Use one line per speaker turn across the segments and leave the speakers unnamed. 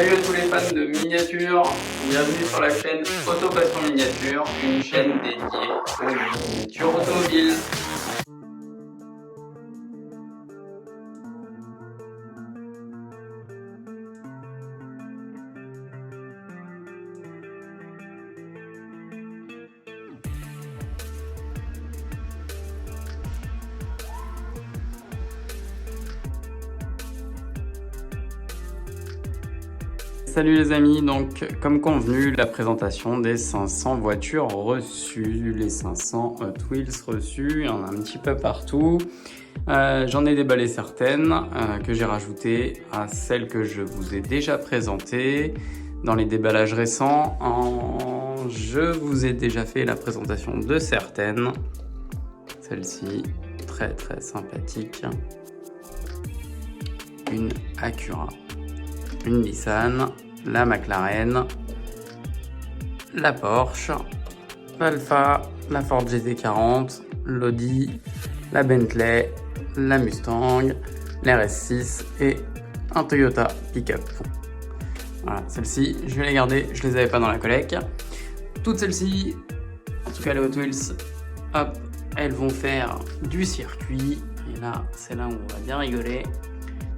Salut à tous les fans de miniatures, bienvenue sur la chaîne Auto Passion Miniature, une chaîne dédiée aux miniatures automobiles. Salut les amis, donc comme convenu, la présentation des 500 voitures reçues, les 500 Hot Wheels reçues, il y en a un petit peu partout. J'en ai déballé certaines que j'ai rajoutées à celles que je vous ai déjà présentées dans les déballages récents. Je vous ai déjà fait la présentation de certaines. Celle-ci, très très sympathique. Une Acura, une Nissan, la McLaren, la Porsche, l'Alfa, la Ford GT40, l'Audi, la Bentley, la Mustang, l'RS6 et un Toyota Pickup. Voilà, celles-ci, je vais les garder, je les avais pas dans la collecte. Toutes celles-ci, en tout cas les Hot Wheels, hop, elles vont faire du circuit. Et là, c'est là où on va bien rigoler.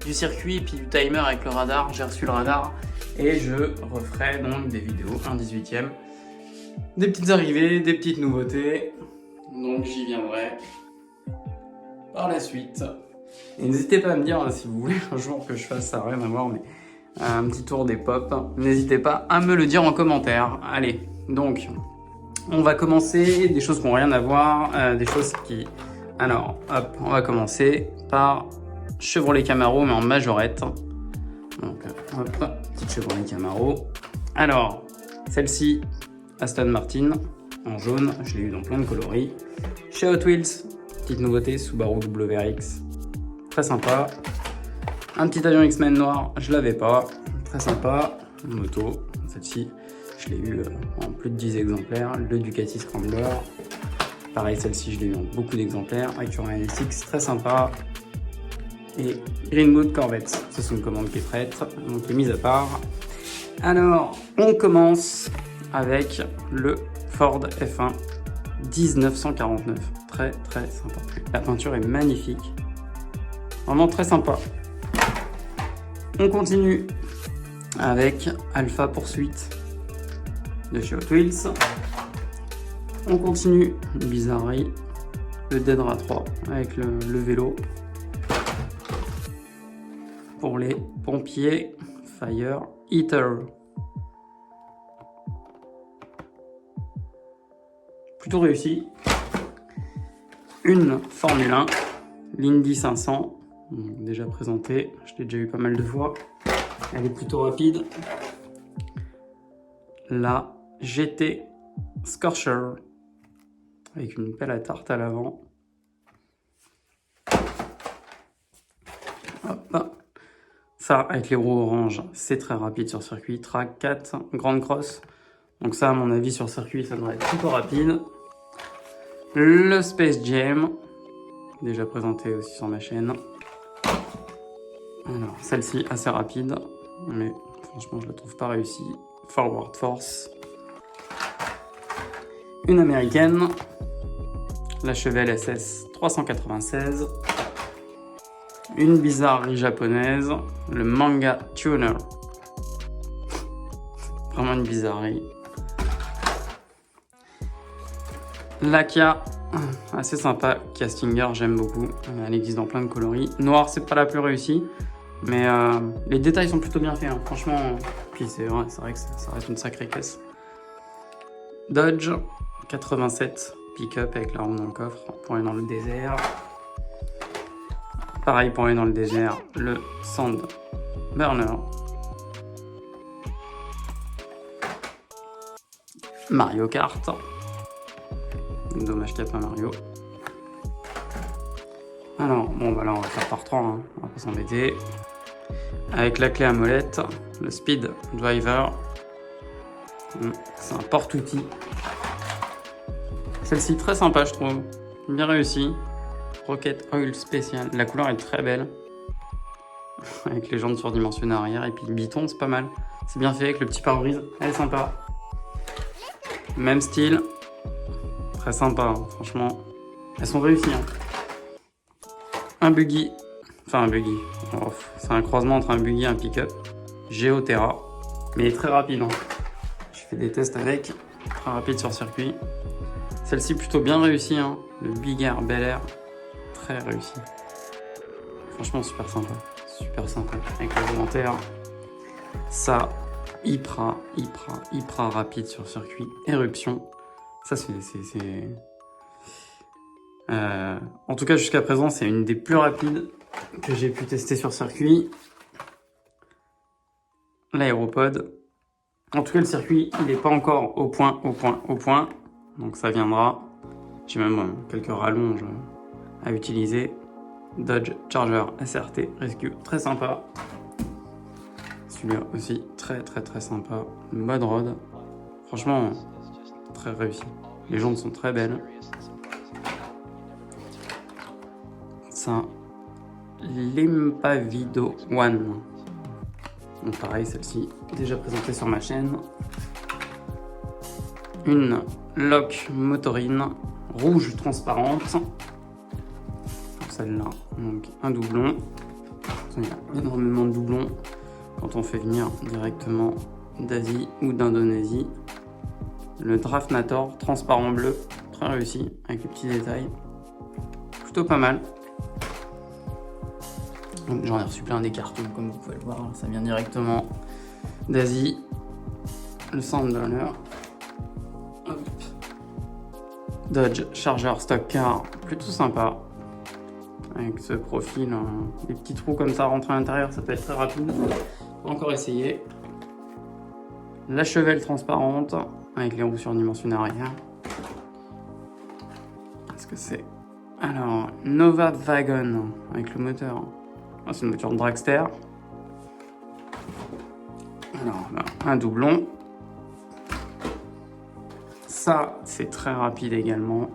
Du circuit et puis du timer avec le radar. J'ai reçu le radar et je referai donc des vidéos, un 18e, des petites arrivées, des petites nouveautés, donc j'y viendrai par la suite. Et n'hésitez pas à me dire si vous voulez un jour que je fasse ça, rien à voir, mais un petit tour des pop, n'hésitez pas à me le dire en commentaire. Allez, donc on va commencer, des choses qui n'ont rien à voir, des choses qui... Alors, hop, on va commencer par Chevrolet Camaro, mais en majorette. Donc, hop, petite Chevrolet Camaro. Alors, celle-ci, Aston Martin, en jaune. Je l'ai eu dans plein de coloris. Chez Hot Wheels, petite nouveauté, Subaru WRX. Très sympa. Un petit avion X-Men noir, je l'avais pas. Très sympa. Une moto, celle-ci, je l'ai eu en plus de 10 exemplaires. Le Ducati Scrambler. Pareil, celle-ci, je l'ai eu en beaucoup d'exemplaires. Acura NSX, très sympa. Et Greenwood Corvette, ce sont une commande qui est prête, donc est mise à part. Alors, on commence avec le Ford F1 1949, très très sympa. La peinture est magnifique, vraiment très sympa. On continue avec Alpha Poursuite de chez Hot Wheels. On continue, une bizarrerie, le Dedra 3 avec le vélo. Pour les pompiers, Fire Eater. Plutôt réussi. Une Formule 1, l'Indy 500, déjà présentée, je l'ai déjà eu pas mal de fois. Elle est plutôt rapide. La GT Scorcher, avec une pelle à tarte à l'avant. Hop. Ça, avec les roues orange, c'est très rapide sur circuit. Track 4, grande cross. Donc ça, à mon avis, sur circuit, ça devrait être plutôt rapide. Le Space Jam, déjà présenté aussi sur ma chaîne. Alors, celle-ci, assez rapide, mais franchement, je la trouve pas réussie. Forward Force. Une américaine, la Chevelle SS 396. Une bizarrerie japonaise, le Manga Tuner. Vraiment une bizarrerie. La Kia, assez sympa. Kia Stinger, j'aime beaucoup. Elle existe dans plein de coloris. Noir, c'est pas la plus réussie, mais les détails sont plutôt bien faits, hein. Franchement. Puis c'est vrai que ça reste une sacrée caisse. Dodge 87, pick-up avec la roue dans le coffre pour aller dans le désert. Pareil pour aller dans le désert, le Sand Burner. Mario Kart. Dommage qu'il n'y a pas Mario. Alors, bon bah là on va faire par 3, hein. On va pas s'embêter. Avec la clé à molette, le Speed Driver. C'est un porte-outil. Celle-ci très sympa je trouve, bien réussi. Rocket Oil spécial, la couleur est très belle. Avec les jantes surdimensionnées arrière et puis le biton c'est pas mal. C'est bien fait avec le petit pare-brise, elle est sympa. Même style, très sympa, hein, franchement. Elles sont réussies. Hein. Un buggy, enfin un buggy, oh, c'est un croisement entre un buggy et un pick-up. Géoterra, mais il est très rapide. Hein. Je fais des tests avec, très rapide sur circuit. Celle-ci plutôt bien réussie, hein. Le Big Air Bel Air, très réussi. Franchement super sympa avec le commentaire. Ça, hyper rapide sur circuit. Éruption, ça c'est... En tout cas jusqu'à présent c'est une des plus rapides que j'ai pu tester sur circuit. L'aéropod. En tout cas le circuit il n'est pas encore au point. Donc ça viendra. J'ai même quelques rallonges à utiliser. Dodge Charger SRT Rescue, très sympa. Celui-là aussi très sympa. Le mode road, franchement très réussi. Les jantes sont très belles. Ça, l'Impavido One. Donc pareil, celle-ci déjà présentée sur ma chaîne. Une Lock Motorine rouge transparente. Celle-là, donc un doublon. Il y a énormément de doublons quand on fait venir directement d'Asie ou d'Indonésie. Le Draftnator transparent bleu, très réussi avec les petits détails. Plutôt pas mal. J'en ai reçu plein des cartons comme vous pouvez le voir, ça vient directement d'Asie. Le Sandler. Dodge Charger Stock Car, plutôt sympa. Avec ce profil, des petits trous comme ça rentrés à l'intérieur, ça peut être très rapide. Pas encore essayé. La chevelle transparente avec les roues surdimensionnées arrière. Qu'est-ce que c'est? Alors, Nova Wagon avec le moteur. Ah, c'est une voiture de dragster. Alors, là, un doublon. Ça, c'est très rapide également.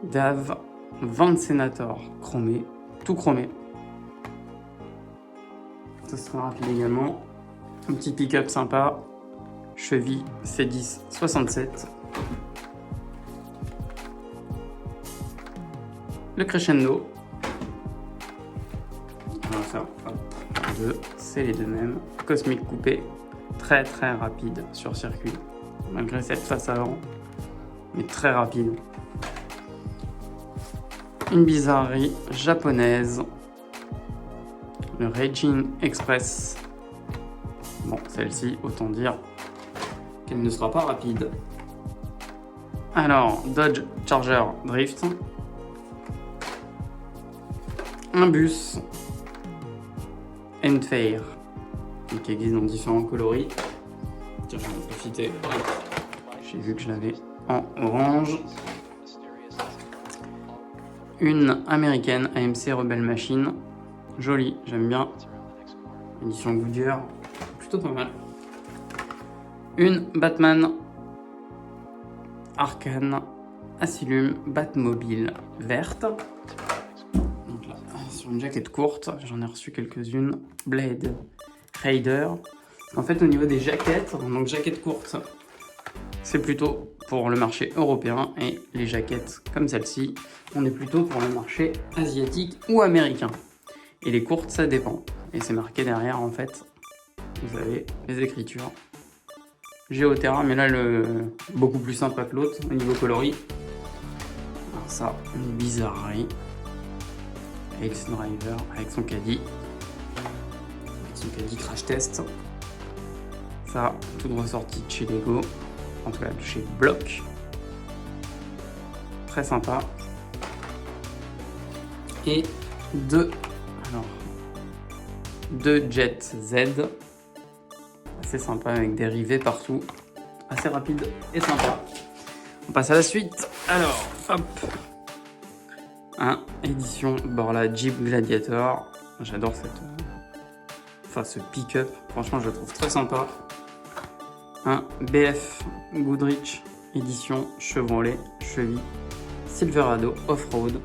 DAV 20 Senator chromé, tout chromé. Ça sera rapide également. Un petit pick-up sympa. Chevy C10 67. Le Crescendo. On va faire deux, c'est les deux mêmes. Cosmic coupé, très rapide sur circuit. Malgré cette face avant, mais très rapide. Une bizarrerie japonaise, le Raging Express. Bon, celle-ci, autant dire qu'elle ne sera pas rapide. Alors, Dodge Charger Drift. Un bus Enfair, qui existe dans différents coloris. Tiens, je vais en profiter. J'ai vu que je l'avais en orange. Une américaine AMC Rebel Machine. Jolie, j'aime bien. Édition Goodyear, plutôt pas mal. Une Batman Arcane Asylum Batmobile verte. Donc là, sur une jaquette courte, j'en ai reçu quelques-unes. Blade Raider. En fait, au niveau des jaquettes, donc jaquettes courtes, c'est plutôt pour le marché européen, et les jaquettes comme celle-ci, on est plutôt pour le marché asiatique ou américain. Et les courtes, ça dépend. Et c'est marqué derrière, en fait, vous avez les écritures. Géoterra, mais là, beaucoup plus sympa que l'autre au niveau coloris. Alors ça, une bizarrerie. Ace Driver avec son caddie. Avec son caddie crash test. Ça, toute ressortie de chez Lego. En tout cas, de chez Block. Très sympa. Et deux Jet Z. Assez sympa avec des rivets partout. Assez rapide et sympa. On passe à la suite. Alors, hop. Édition Borla Jeep Gladiator. J'adore ce pick-up. Franchement, je le trouve très sympa. Un BF Goodrich édition Chevrolet Chevy Silverado Off-Road.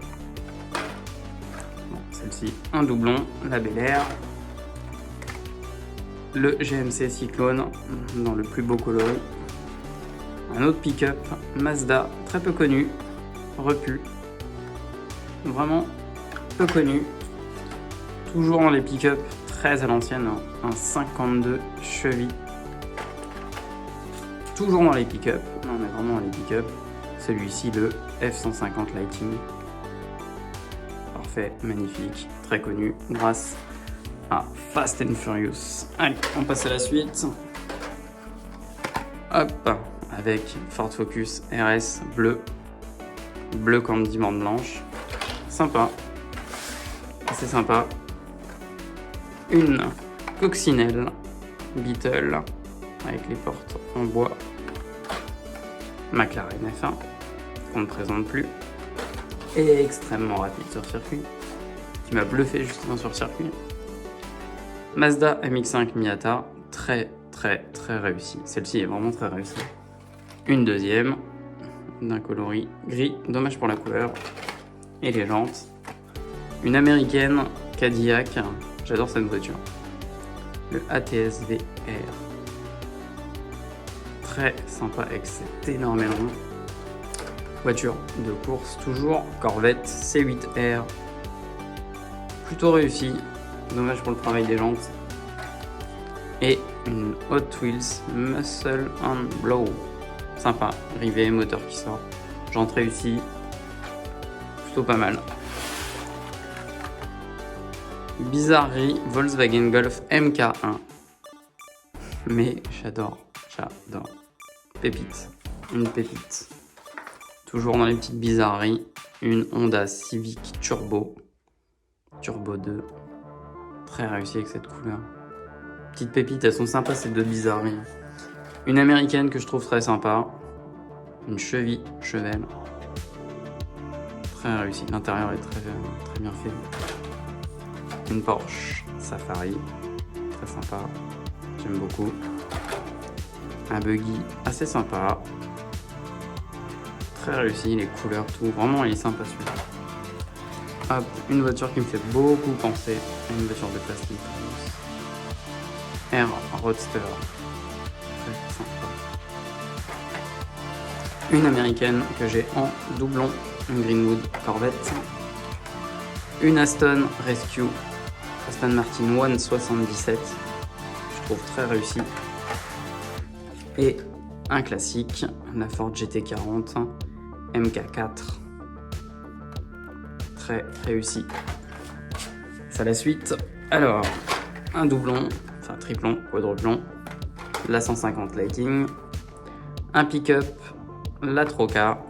Bon, celle-ci, un doublon, la Bel Air. le GMC Cyclone dans le plus beau coloris. Un autre pick-up Mazda très peu connu, repu, vraiment peu connu, toujours dans les pick-up très à l'ancienne, un 52 Chevy, toujours dans les pick-up, on est vraiment dans les pick-up, celui-ci le F-150 Lighting, parfait, magnifique, très connu grâce à Fast and Furious. Allez, on passe à la suite. Hop, avec Ford Focus RS bleu candy bande blanche, sympa, assez sympa. Une coccinelle Beetle avec les portes en bois, McLaren F1 qu'on ne présente plus, et extrêmement rapide sur circuit, qui m'a bluffé justement sur circuit. Mazda MX-5 Miata, très réussi. Celle-ci est vraiment très réussie. Une deuxième, d'un coloris gris, dommage pour la couleur. Et les jantes. Une américaine Cadillac, j'adore cette voiture. Le ATS VR. Très sympa avec cet énorme aileron. Voiture de course toujours, Corvette C8R. Plutôt réussi, dommage pour le travail des jantes. Et une Hot Wheels Muscle and Blow. Sympa, rivet, moteur qui sort. Jante réussie, plutôt pas mal. Bizarrerie Volkswagen Golf MK1. Mais j'adore. Pépite, une pépite. Toujours dans les petites bizarreries, une Honda Civic Turbo 2. Très réussi avec cette couleur. Petites pépites, elles sont sympas ces deux bizarreries. Une américaine que je trouve très sympa. Une Chevy Chevelle. Très réussi. L'intérieur est très bien fait. Une Porsche Safari. Très sympa. J'aime beaucoup. Un buggy assez sympa. Très réussi, les couleurs, tout. Vraiment, il est sympa celui-là. Hop, une voiture qui me fait beaucoup penser à une voiture de Fast and Furious. R Roadster. Très sympa. Une américaine que j'ai en doublon, une Greenwood Corvette. Une Aston Rescue, Aston Martin 177, je trouve très réussi. Et un classique, la Ford GT40 MK4, très réussi. C'est la suite. Alors, un doublon, enfin triplon, quadruplon, la 150 Lighting, un pick-up, la Troca,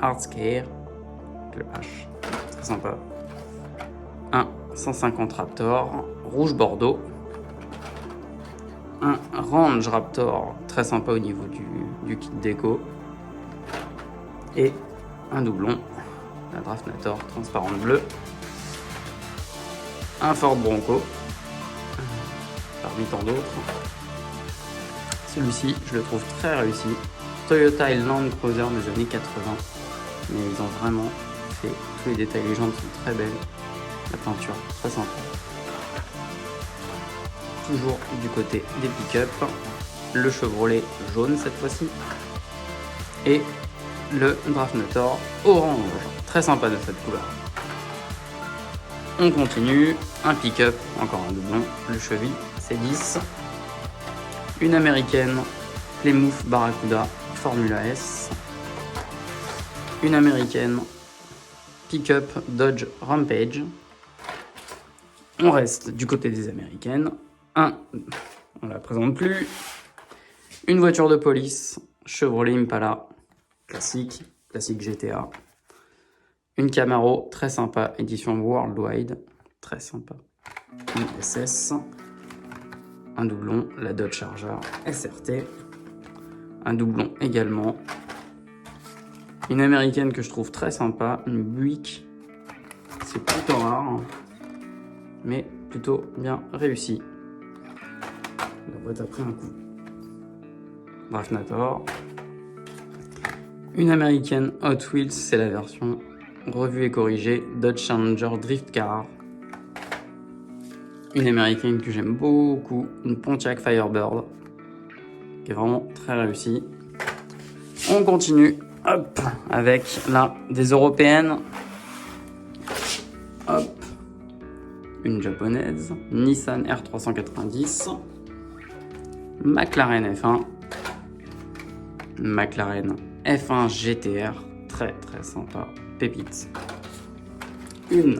Hardscare, le H, très sympa. Un 150 Raptor, rouge Bordeaux. Un Range Raptor, très sympa au niveau du kit déco. Et un doublon, la Draftnator transparente bleue. Un Ford Bronco, parmi tant d'autres. Celui-ci, je le trouve très réussi. Toyota Land Cruiser des années 80. Mais ils ont vraiment fait tous les détails. Les jantes sont très belles. La peinture, très sympa. Toujours du côté des pick-up. Le Chevrolet jaune cette fois-ci. Et le Draftnator orange. Très sympa de cette couleur. On continue. Un pick-up, encore un doublon. Le Chevy C10. Une américaine Plymouth Barracuda Formula S. Une américaine pick-up Dodge Rampage. On reste du côté des américaines. On la présente plus. Une voiture de police Chevrolet Impala classique GTA. Une Camaro très sympa, édition Worldwide, très sympa. Une SS. Un doublon, la Dodge Charger SRT. Un doublon également. Une américaine que je trouve très sympa, une Buick. C'est plutôt rare, mais plutôt bien réussi. La boîte a pris un coup. Draftnator. Une américaine Hot Wheels, c'est la version revue et corrigée Dodge Challenger Drift Car. une américaine que j'aime beaucoup, une Pontiac Firebird, qui est vraiment très réussie. On continue, hop, avec là des européennes. Hop, une japonaise, Nissan R390, McLaren F1, McLaren F1 GTR, très très sympa, pépite. Une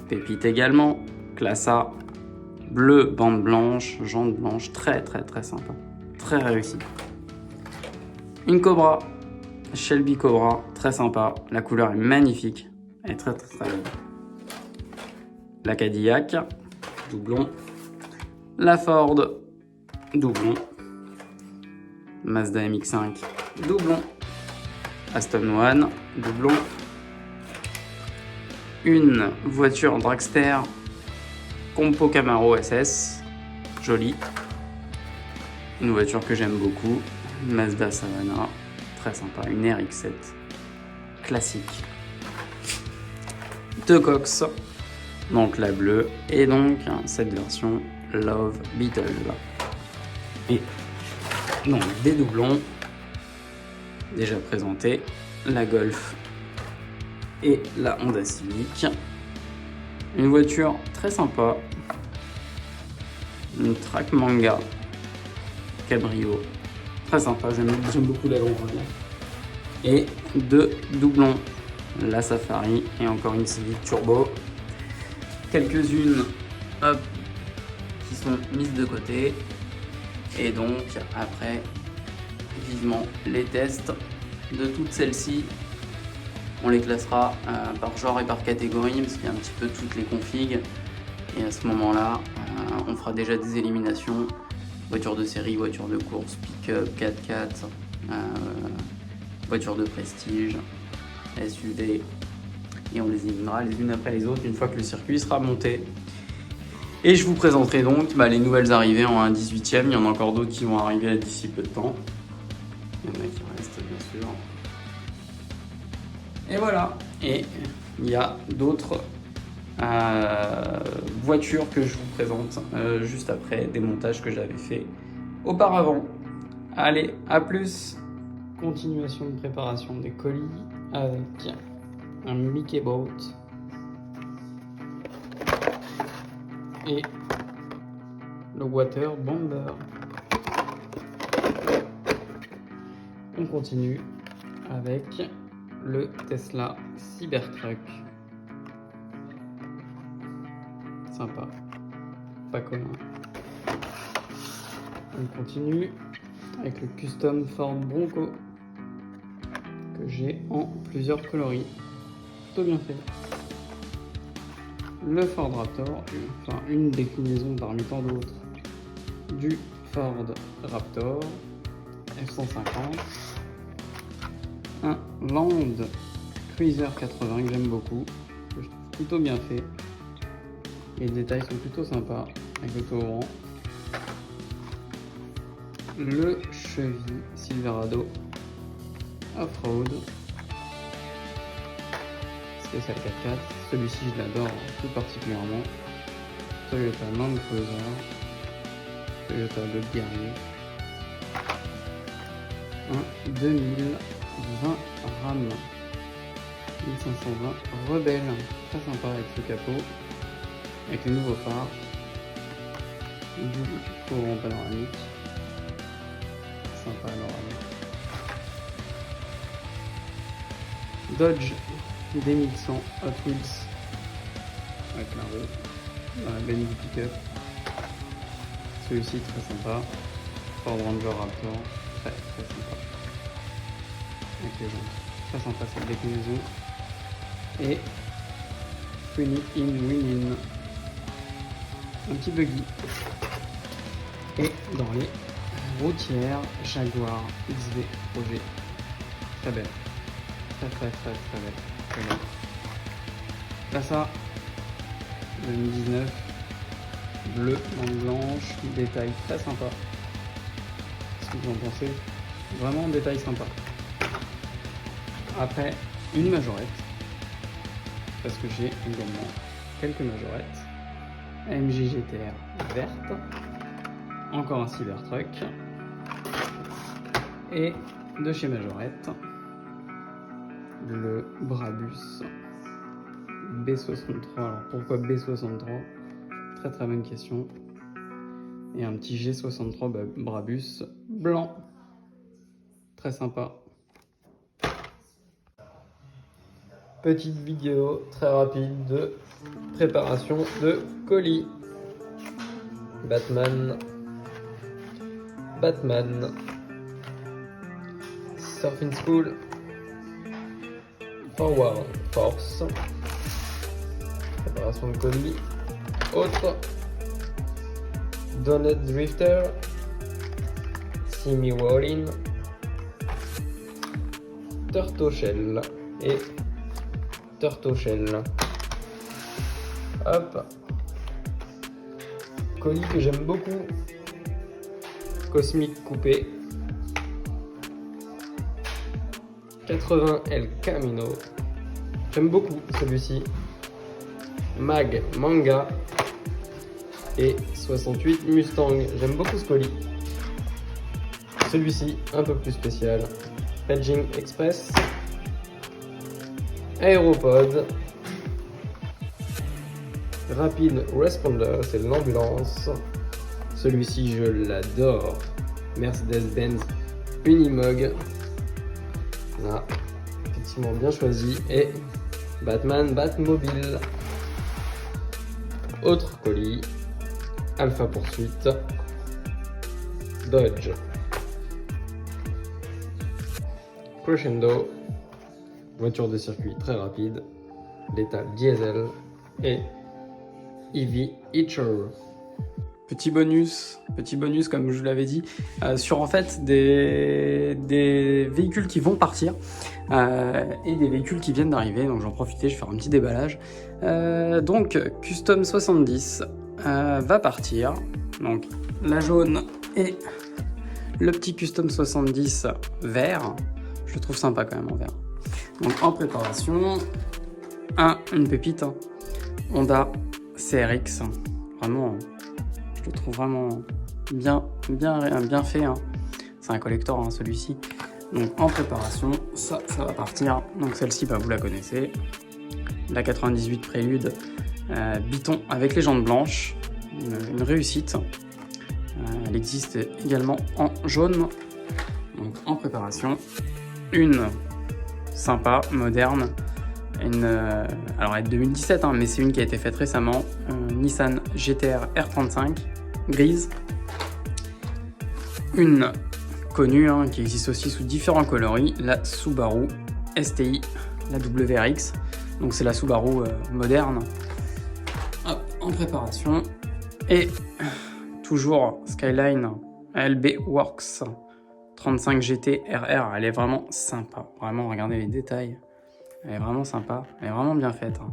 pépite également, classe A, bleu, bande blanche, jante blanche, très très très sympa, très réussi. Une Cobra, Shelby Cobra, très sympa, la couleur est magnifique, elle est très très très belle. La Cadillac, doublon. La Ford, doublon. Mazda MX-5, doublon. Aston One, doublon. Une voiture dragster Compo Camaro SS, jolie. Une voiture que j'aime beaucoup, Mazda Savana, très sympa. Une RX-7, classique. Deux Cox, donc la bleue, et donc cette version Love Beetle. Et donc des doublons, déjà présentés, la Golf et la Honda Civic. Une voiture très sympa, une Track Manga Cabrio, très sympa, j'aime beaucoup la longue. Et deux doublons, la Safari et encore une Civic Turbo. Quelques-unes qui sont mises de côté. Et donc après, vivement les tests de toutes celles-ci. On les classera par genre et par catégorie parce qu'il y a un petit peu toutes les configs. Et à ce moment-là, on fera déjà des éliminations. Voiture de série, voiture de course, pick-up, 4x4, voiture de prestige, SUV. Et on les éliminera les unes après les autres une fois que le circuit sera monté. Et je vous présenterai donc les nouvelles arrivées en 1/18e. Il y en a encore d'autres qui vont arriver d'ici peu de temps. Il y en a qui restent bien sûr. Et voilà. Et il y a d'autres voitures que je vous présente juste après des montages que j'avais fait auparavant. Allez, à plus. Continuation de préparation des colis avec un Mickey Boat et le Water Bomber. On continue avec le Tesla Cybertruck. Sympa, pas commun. On continue avec le Custom Ford Bronco que j'ai en plusieurs coloris. Plutôt bien fait. Le Ford Raptor, enfin une déclinaison parmi tant d'autres du Ford Raptor F-150. Un Land Cruiser 80 que j'aime beaucoup, que je trouve plutôt bien fait. Les détails sont plutôt sympas avec le toit. Le Chevy Silverado Off-Road spécial 4x4. Celui-ci je l'adore tout particulièrement. Toyota Land Cruiser, Toyota Golf Guerrier. Un 2020 Ram 1520 Rebelle, très sympa avec ce capot, avec les nouveaux phares, double courant panoramique, sympa panoramique. Dodge D1100 Hot Wheels avec la roue, dans la benne du pick-up. Celui-ci très sympa. Ford Ranger Raptor, très sympa. Avec les jantes. Très sympa cette déclinaison. Et Unique in Win-In. Un petit buggy. Et dans les routières, Jaguar XV Projet. Très belle. Très belle. Très belle. Là ça, 2019. Bleu, bande blanche, détail très sympa. Qu'est-ce que vous en pensez? Vraiment détail sympa. Après, une majorette, parce que j'ai également quelques majorettes. AMG GTR verte, encore un Cybertruck, et de chez Majorette, le Brabus B63. Alors pourquoi B63? Très très bonne question. Et un petit G63 Brabus blanc, très sympa. Petite vidéo très rapide de préparation de colis. Batman, Surfing School, Forward Force, préparation de colis. Autre, Donut Drifter, Simi Wallin, Turtle Shell et Turtle Shell. Hop. Colis que j'aime beaucoup. Cosmic Coupé. 80 El Camino. J'aime beaucoup celui-ci. Mag Manga. Et 68 Mustang. J'aime beaucoup ce colis. Celui-ci, un peu plus spécial. Paging Express. Aéropod. Rapid Responder, c'est l'ambulance. Celui-ci, je l'adore. Mercedes-Benz Unimog. Là, effectivement bien choisi. Et Batman Batmobile. Autre colis. Alpha Poursuite. Dodge. Crescendo. Voiture de circuit très rapide. L'état diesel. Et EV Hitcher. Petit bonus comme je vous l'avais dit, sur en fait des véhicules qui vont partir et des véhicules qui viennent d'arriver, donc j'en profitais, je vais faire un petit déballage. Donc Custom 70 va partir, donc la jaune et le petit Custom 70 vert, je le trouve sympa quand même en vert. Donc en préparation, une pépite, hein. Honda CRX, vraiment, je le trouve vraiment bien fait, hein. C'est un collector, hein, celui-ci. Donc en préparation, ça va partir. Donc celle-ci, vous la connaissez, la 98 Prélude Biton avec les jantes blanches, une réussite. Elle existe également en jaune. Donc en préparation, une sympa, moderne. Alors elle est de 2017, hein, mais c'est une qui a été faite récemment, Nissan GTR R35 grise, une connue, hein, qui existe aussi sous différents coloris, la Subaru STI, la WRX, donc c'est la Subaru moderne. Hop, en préparation, et toujours Skyline LB Works 35 GT RR, elle est vraiment sympa, vraiment regardez les détails. Elle est vraiment sympa, elle est vraiment bien faite, hein.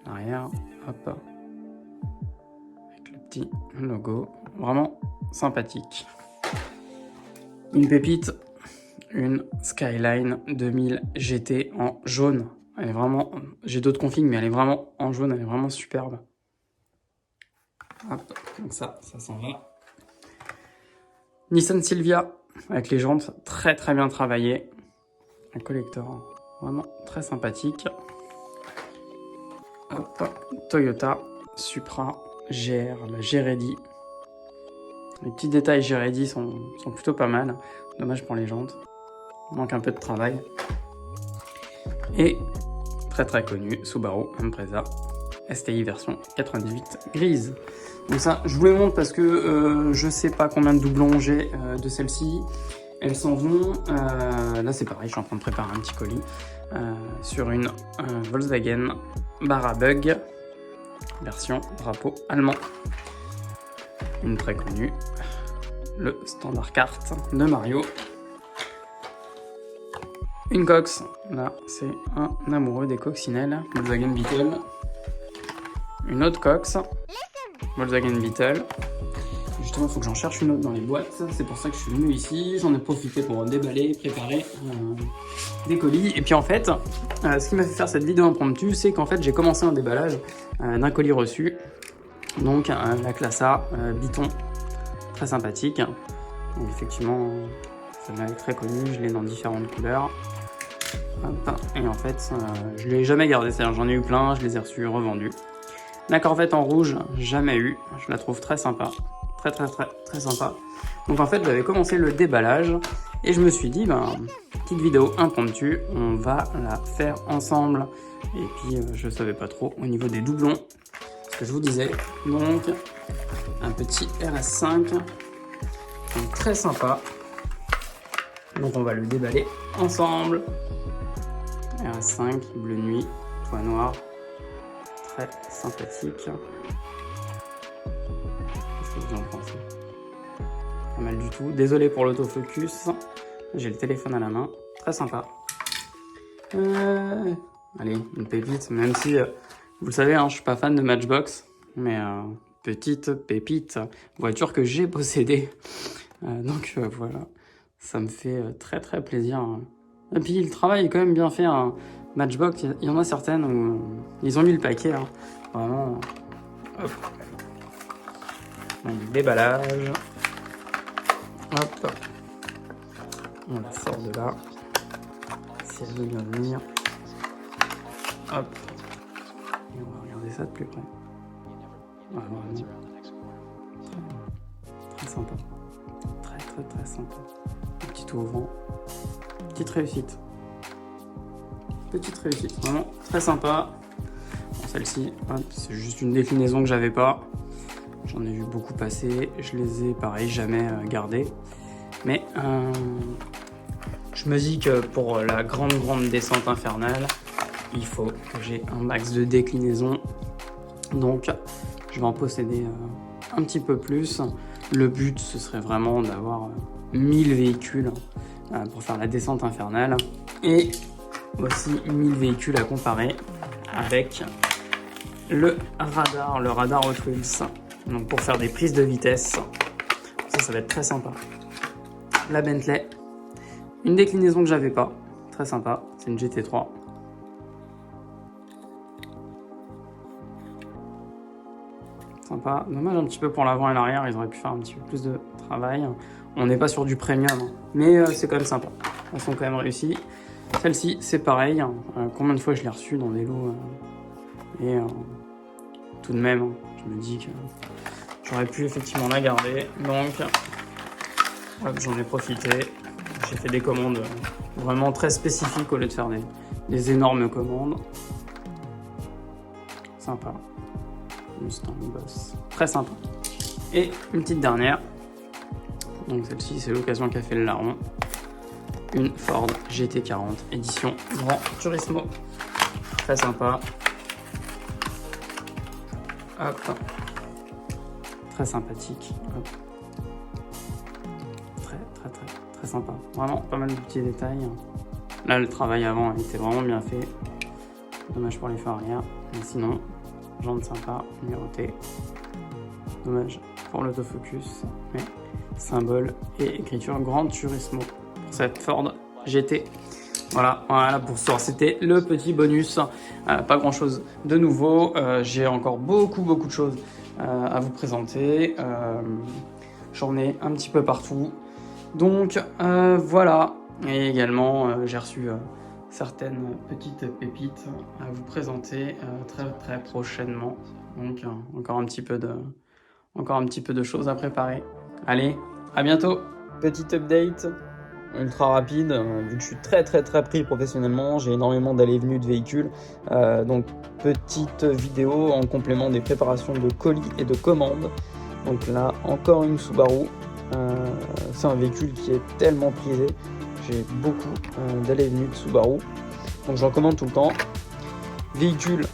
L'arrière, hop, avec le petit logo, vraiment sympathique. Une pépite, une Skyline 2000 GT en jaune. Elle est vraiment, j'ai d'autres configs, mais elle est vraiment en jaune, elle est vraiment superbe. Hop, comme ça s'en va. Nissan Silvia, avec les jantes très bien travaillées. Un collector. Vraiment très sympathique. Hop, Toyota Supra GR, la G-Ready. Les petits détails G-Ready sont plutôt pas mal. Dommage pour les jantes. Il manque un peu de travail. Et très connu, Subaru Impreza STI version 98 grise. Donc ça, je vous les montre parce que je sais pas combien de doublons j'ai de celle-ci. Elles s'en vont, là c'est pareil, je suis en train de préparer un petit colis sur une Volkswagen Barabug, version drapeau allemand. Une très connue, le standard carte de Mario. Une Cox, là c'est un amoureux des coccinelles, Volkswagen Beetle. Une autre Cox, Volkswagen Beetle. Justement, il faut que j'en cherche une autre dans les boîtes. C'est pour ça que je suis venu ici. J'en ai profité pour déballer, préparer des colis. Et puis en fait, ce qui m'a fait faire cette vidéo impromptue, c'est qu'en fait, j'ai commencé un déballage d'un colis reçu Donc la classe A, Biton, très sympathique. Donc effectivement, ça m'est très connu, je l'ai dans différentes couleurs. Hop. Et en fait, je ne l'ai jamais gardé, c'est-à-dire j'en ai eu plein, je les ai reçus revendus. La Corvette en rouge, jamais eu, je la trouve très sympa, très sympa. Donc en fait, j'avais commencé le déballage et je me suis dit, petite vidéo impromptue, on va la faire ensemble. Et puis je savais pas trop au niveau des doublons, ce que je vous disais. Donc un petit RS5, donc très sympa. Donc on va le déballer ensemble. RS5, bleu nuit, toit noir, très sympathique. Qu'est-ce que vous en pensez? Pas mal du tout. Désolé pour l'autofocus, j'ai le téléphone à la main, très sympa. Allez, une pépite, même si, vous le savez, hein, je suis pas fan de Matchbox, mais petite pépite, voiture que j'ai possédée. Donc voilà, ça me fait très plaisir. Et puis le travail est quand même bien fait. Hein. Matchbox, il y en a certaines où ils ont mis le paquet. Hein. Vraiment. Hop. Donc déballage. Hop. On la sort de là. Si elle veut bien venir. Hop. Et on va regarder ça de plus près. Ouais, vraiment. Très sympa. Très sympa. Un petit tout au vent. Petite réussite. Vraiment très sympa. Bon, celle-ci, c'est juste une déclinaison que j'avais pas. J'en ai vu beaucoup passer. Je les ai, pareil, jamais gardées. Mais je me dis que pour la grande descente infernale, il faut que j'ai un max de déclinaison. Donc, je vais en posséder un petit peu plus. Le but, ce serait vraiment d'avoir 1000 véhicules pour faire la descente infernale. Et aussi 1000 véhicules à comparer avec le radar Hot Wheels. Donc pour faire des prises de vitesse, ça va être très sympa. La Bentley, une déclinaison que j'avais pas, très sympa, c'est une GT3. Sympa, dommage un petit peu pour l'avant et l'arrière, ils auraient pu faire un petit peu plus de travail. On n'est pas sur du premium, mais c'est quand même sympa. Elles sont quand même réussies. Celle-ci, c'est pareil. Combien de fois je l'ai reçue dans des lots et tout de même, je me dis que j'aurais pu effectivement la garder. Donc, hop, j'en ai profité. J'ai fait des commandes vraiment très spécifiques au lieu de faire des énormes commandes. Sympa. Mustang Boss. Très sympa. Et une petite dernière. Donc celle-ci, c'est l'occasion qu'a fait le larron. Une Ford GT40 édition Grand Turismo. Très sympa. Hop. Très sympathique. Hop. Très sympa. Vraiment pas mal de petits détails. Là, le travail avant était vraiment bien fait. Dommage pour les phares arrière. Mais sinon, jantes sympa, numérotées. Dommage pour l'autofocus. Mais symbole et écriture Grand Turismo. Cette Ford GT. Voilà pour ce soir, c'était le petit bonus. Pas grand chose de nouveau. J'ai encore beaucoup de choses à vous présenter. J'en ai un petit peu partout. Donc voilà. Et également, j'ai reçu certaines petites pépites à vous présenter très prochainement. Donc encore un petit peu de choses à préparer. Allez, à bientôt. Petite update ultra rapide, vu que je suis très pris professionnellement, j'ai énormément d'allées et venues de véhicules, donc petite vidéo en complément des préparations de colis et de commandes. Donc là, encore une Subaru, c'est un véhicule qui est tellement prisé, j'ai beaucoup d'allées et venues de Subaru, donc j'en commande tout le temps. Véhicule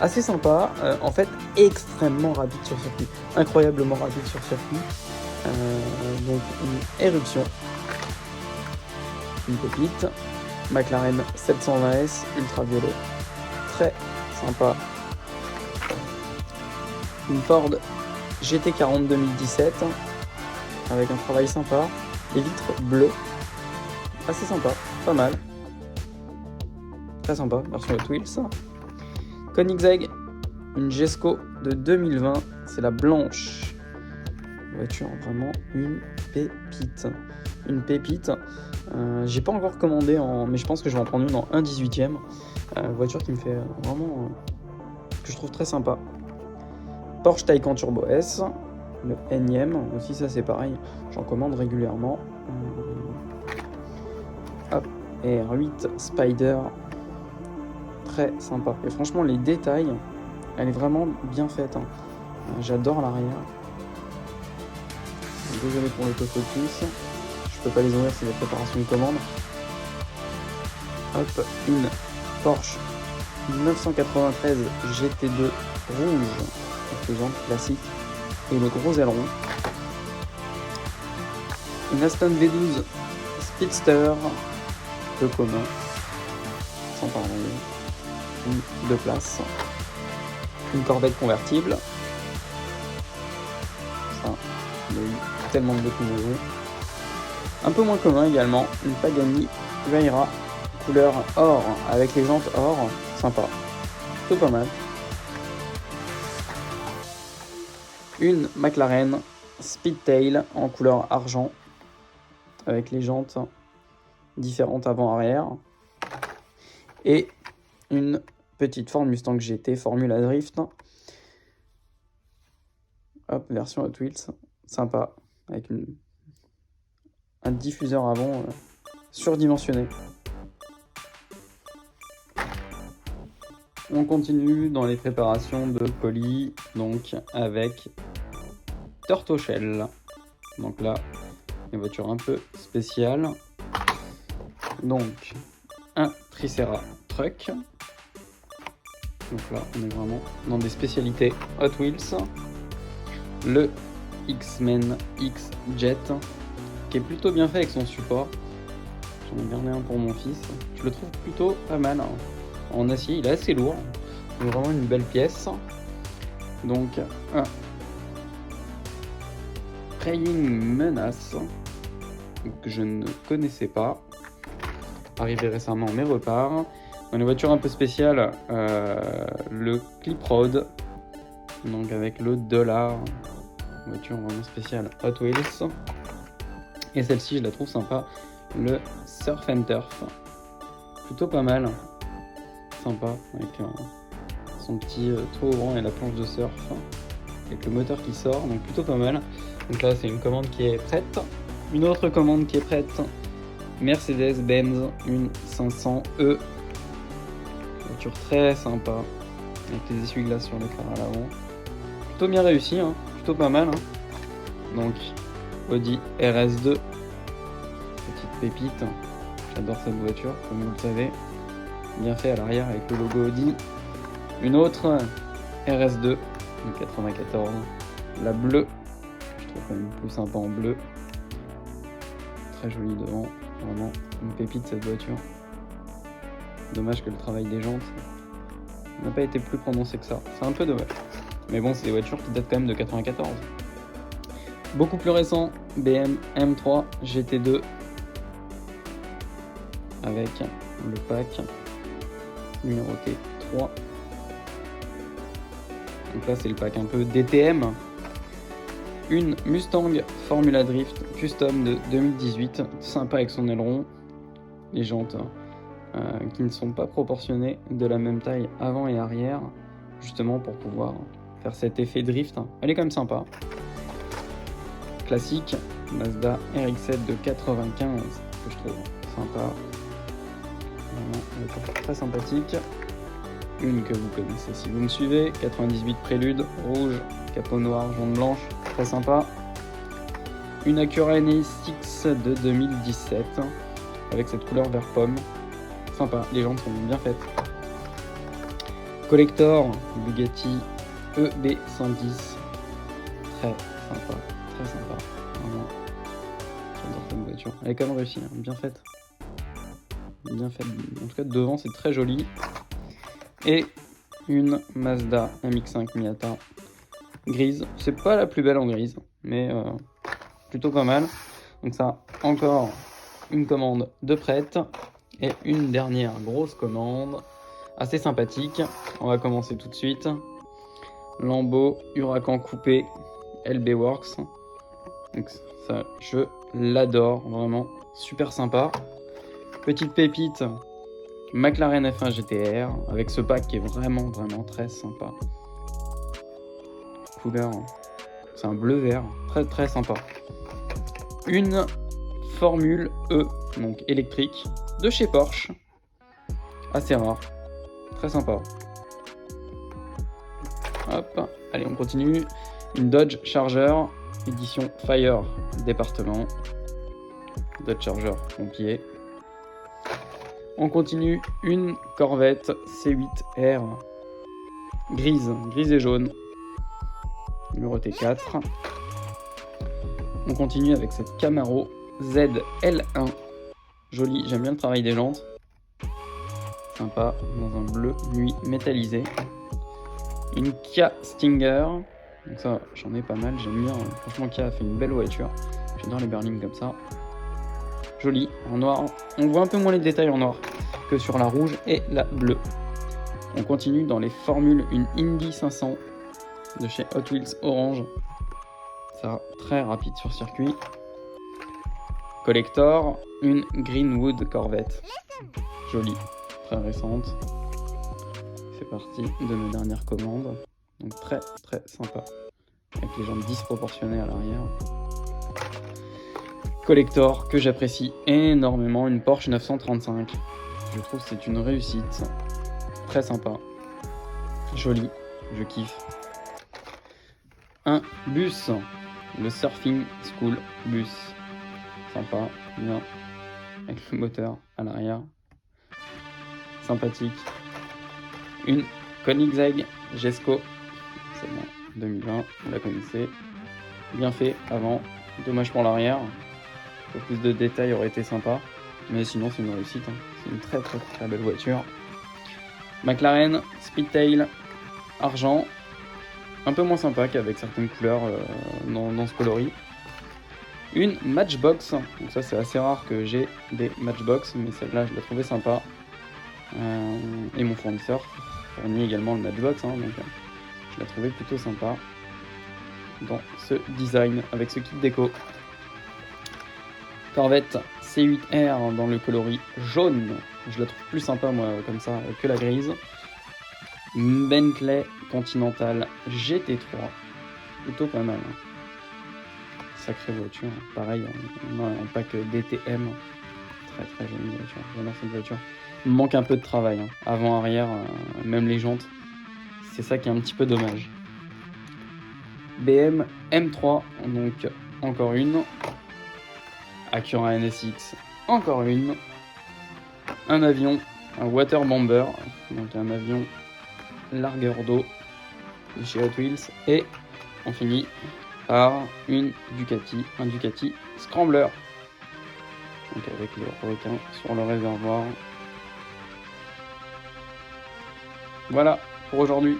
assez sympa, en fait extrêmement rapide sur circuit, incroyablement rapide sur circuit, donc une éruption. Une pépite, McLaren 720S ultraviolet, très sympa. Une Ford GT40 2017 avec un travail sympa, les vitres bleues, assez sympa, pas mal, très sympa, version Hot Wheels. Koenigsegg
une Gesco de 2020, c'est la blanche. Voiture vraiment une pépite. Une pépite. J'ai pas encore commandé, mais je pense que je vais en prendre une en 1/18e. Voiture qui me fait vraiment... que je trouve très sympa. Porsche Taycan Turbo S, le énième, aussi ça c'est pareil, j'en commande régulièrement. Hop, et R8 Spider, très sympa. Et franchement les détails, elle est vraiment bien faite. J'adore l'arrière. Désolé pour l'autofocus, je peux pas les ouvrir, c'est des préparations de commande. Hop, une Porsche 993 GT2 rouge, avec les jantes classiques et le gros aileron. Une Aston V12 Speedster, peu commun, sans parler, une 2 places. Une Corvette convertible. Ça, il y a eu tellement de déclinaisons. Un peu moins commun également, une Pagani Huayra couleur or avec les jantes or, sympa, plutôt pas mal. Une McLaren Speedtail en couleur argent avec les jantes différentes avant-arrière. Et une petite Ford Mustang GT Formula Drift. Hop, version Hot Wheels, sympa, avec un diffuseur avant surdimensionné. On continue dans les préparations de colis, donc avec Turtle Shell. Donc là, une voiture un peu spéciale. Donc, un Tricera Truck. Donc là, on est vraiment dans des spécialités Hot Wheels. Le X-Men X-Jet, qui est plutôt bien fait avec son support. J'en ai gardé un pour mon fils. Je le trouve plutôt pas mal. En acier, il est assez lourd. C'est vraiment une belle pièce. Donc, un Praying Menace, que je ne connaissais pas. Arrivé récemment, mais repart. Dans les voitures un peu spéciales, le Clip Road. Donc avec le dollar. Voiture vraiment spéciale Hot Wheels. Et celle-ci, je la trouve sympa. Le Surf and Turf. Plutôt pas mal. Sympa. Avec son petit toit ouvrant et la planche de surf. Avec le moteur qui sort. Donc plutôt pas mal. Donc là, c'est une commande qui est prête. Une autre commande qui est prête. Mercedes-Benz, une 500E. Voiture très sympa. Avec les essuie-glaces sur l'écran à l'avant. Plutôt bien réussi, hein. Plutôt pas mal. Hein. Donc, Audi RS2. Petite pépite. J'adore cette voiture, comme vous le savez. Bien fait à l'arrière avec le logo Audi. Une autre RS2 de 94. La bleue. Je trouve quand même plus sympa en bleu. Très jolie devant. Vraiment une pépite cette voiture. Dommage que le travail des jantes n'a pas été plus prononcé que ça. C'est un peu dommage. Mais bon, c'est des voitures qui datent quand même de 94. Beaucoup plus récent, BM M3 GT2 avec le pack numéroté 3. Donc là, c'est le pack un peu DTM. Une Mustang Formula Drift Custom de 2018, sympa avec son aileron, les jantes qui ne sont pas proportionnées, de la même taille avant et arrière, justement pour pouvoir faire cet effet drift. Elle est quand même sympa. Classique, Mazda RX-7 de 95, que je trouve sympa. Vraiment, très sympathique. Une que vous connaissez si vous me suivez, 98 Prélude, rouge, capot noir, jaune blanche, très sympa. Une Acura NSX de 2017, avec cette couleur vert pomme, sympa, les jantes sont bien faites. Collector, Bugatti EB110, très sympa, vraiment, j'adore cette voiture, elle est quand même réussie, hein, bien faite, en tout cas devant c'est très joli. Et une Mazda MX-5 Miata grise, c'est pas la plus belle en grise, mais plutôt pas mal. Donc ça, encore une commande de prête et une dernière grosse commande assez sympathique. On va commencer tout de suite Lambo Huracan coupé LB Works. Donc ça, je l'adore, vraiment super sympa. Petite pépite, McLaren F1 GTR avec ce pack qui est vraiment très sympa. Couleur, c'est un bleu vert, très sympa. Une Formule E, donc électrique, de chez Porsche, assez rare, très sympa. Hop, allez on continue. Une Dodge Charger, édition Fire, département. Dodge Charger pompier. On continue, une Corvette C8R, grise et jaune, numéroté 4. On continue avec cette Camaro ZL1, jolie, j'aime bien le travail des jantes. Sympa, dans un bleu nuit métallisé. Une Kia Stinger, donc ça j'en ai pas mal, j'aime bien, franchement Kia a fait une belle voiture, j'adore les berlines comme ça. Jolie, en noir, on voit un peu moins les détails en noir que sur la rouge et la bleue. On continue dans les formules, une Indy 500 de chez Hot Wheels orange, ça très rapide sur circuit. Collector, une Greenwood Corvette, jolie, très récente. C'est parti de mes dernières commandes, donc très sympa, avec les jambes disproportionnées à l'arrière. Collector que j'apprécie énormément, une Porsche 935, je trouve que c'est une réussite, très sympa, joli, je kiffe. Un bus, le Surfing School Bus, sympa, bien, avec le moteur à l'arrière, sympathique. Une Koenigsegg Jesko, c'est bon, 2020, vous la connaissez, bien fait avant, dommage pour l'arrière, un peu plus de détails aurait été sympa, mais sinon c'est une réussite, hein. C'est une très belle voiture. McLaren Speedtail argent, un peu moins sympa qu'avec certaines couleurs dans ce coloris. Une Matchbox, donc ça c'est assez rare que j'ai des Matchbox, mais celle-là je l'ai trouvée sympa, et mon fournisseur fournit également le Matchbox, hein, donc je l'ai trouvé plutôt sympa dans ce design avec ce kit déco. Corvette C8R dans le coloris jaune, je la trouve plus sympa moi comme ça que la grise. Bentley Continental GT3, plutôt pas mal, hein. Sacrée voiture, pareil, on a un pack DTM, très jolie voiture, j'adore cette voiture. Il me manque un peu de travail, hein. Avant, arrière, même les jantes, c'est ça qui est un petit peu dommage. BM M3, donc encore une. Acura NSX, encore une. Un avion, un water bomber, donc un avion largueur d'eau de chez Hot Wheels. Et on finit par un Ducati Scrambler, donc avec le requin sur le réservoir. Voilà pour aujourd'hui.